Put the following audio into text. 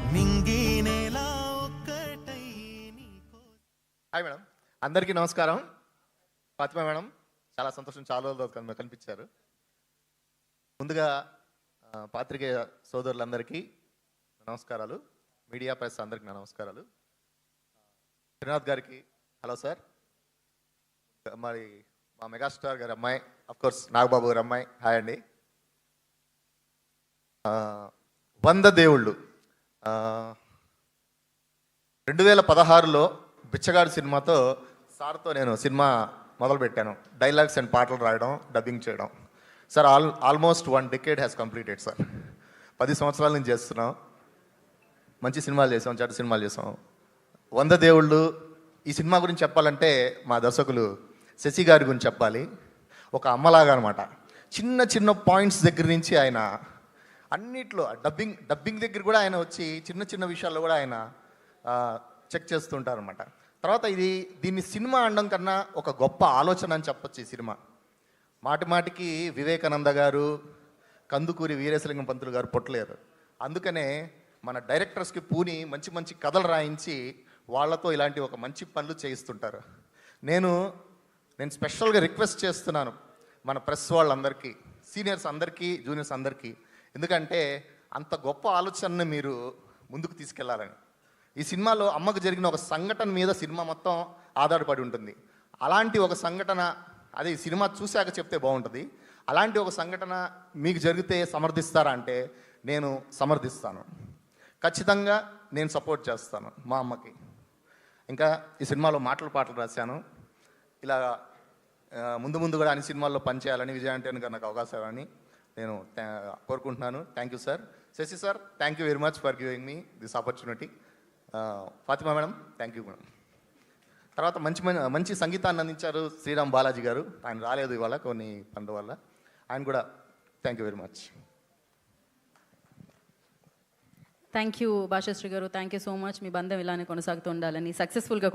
Hi madam, అందరికీ నమస్కారం. Fatima madam, చాలా సంతోషం, చాలా రోజులు కనిపించారు. ముందుగా పాత్రికేయ సోదరులందరికీ నమస్కారాలు, మీడియా ప్రెస్ అందరికీ నా నమస్కారాలు. శ్రీనాథ్ గారికి హలో సార్. మరి మా మెగాస్టార్ గారి అమ్మాయి, అఫ్కోర్స్ నాగబాబు గారి అమ్మాయి, హాయ్ అండి. 100 దేవుళ్ళు 2016లో బిచ్చగాడు సినిమాతో సార్తో నేను సినిమా మొదలుపెట్టాను. డైలాగ్స్ అండ్ పాటలు రాయడం, డబ్బింగ్ చేయడం. Sir almost 1 decade has completed sir. 10 సంవత్సరాల నుంచి చేస్తున్నాం. మంచి సినిమాలు చేసాం, చెడ్డ సినిమాలు చేసాం. 100 దేవుళ్ళు ఈ సినిమా గురించి చెప్పాలంటే మా దర్శకులు శశి గారి గురించి చెప్పాలి. ఒక అమ్మలాగా అనమాట. చిన్న చిన్న పాయింట్స్ దగ్గర నుంచి ఆయన అన్నిట్లో డబ్బింగ్ దగ్గర కూడా ఆయన వచ్చి చిన్న చిన్న విషయాల్లో కూడా ఆయన చెక్ చేస్తుంటారు అనమాట. తర్వాత దీన్ని సినిమా అనడం కన్నా ఒక గొప్ప ఆలోచన అని చెప్పొచ్చు. ఈ సినిమా మాటికి వివేకానంద గారు, కందుకూరి వీరేశలింగం పంతులు గారు పుట్టలేరు. అందుకనే మన డైరెక్టర్స్కి పూని మంచి మంచి కథలు రాయించి వాళ్ళతో ఇలాంటి ఒక మంచి పనులు చేయిస్తుంటారు. నేను స్పెషల్గా రిక్వెస్ట్ చేస్తున్నాను మన ప్రెస్ వాళ్ళందరికీ, సీనియర్స్ అందరికీ, జూనియర్స్ అందరికీ. ఎందుకంటే అంత గొప్ప ఆలోచనని మీరు ముందుకు తీసుకెళ్లాలని. ఈ సినిమాలో అమ్మకు జరిగిన ఒక సంఘటన మీద సినిమా మొత్తం ఆధారపడి ఉంటుంది. అలాంటి ఒక సంఘటన, అదే ఈ సినిమా చూశాక చెప్తే బాగుంటుంది. అలాంటి ఒక సంఘటన మీకు జరిగితే సమర్థిస్తారా అంటే నేను సమర్థిస్తాను. ఖచ్చితంగా నేను సపోర్ట్ చేస్తాను మా అమ్మకి. ఇంకా ఈ సినిమాలో పాటలు రాశాను. ఇలా ముందు కూడా అన్ని సినిమాల్లో పనిచేయాలని, విజయాంటన్ గారు నాకు అవకాశం ఇవ్వాలని నేను కోరుకుంటున్నాను. Thank you sir. Shashi sir, thank you very much for giving me this opportunity. Fatima madam, thank you madam. తర్వాత మంచి సంగీతాన్ని అందించారు శ్రీరామ్ బాలాజీ గారు. ఆయన రాలేదు ఇవాళ కొన్ని పనుల వల్ల. ఆయన కూడా thank you very much. Thank you Bhashasri గారు, థ్యాంక్ యూ సో మచ్. మీ బంధం ఇలానే కొనసాగుతూ ఉండాలని, సక్సెస్ఫుల్గా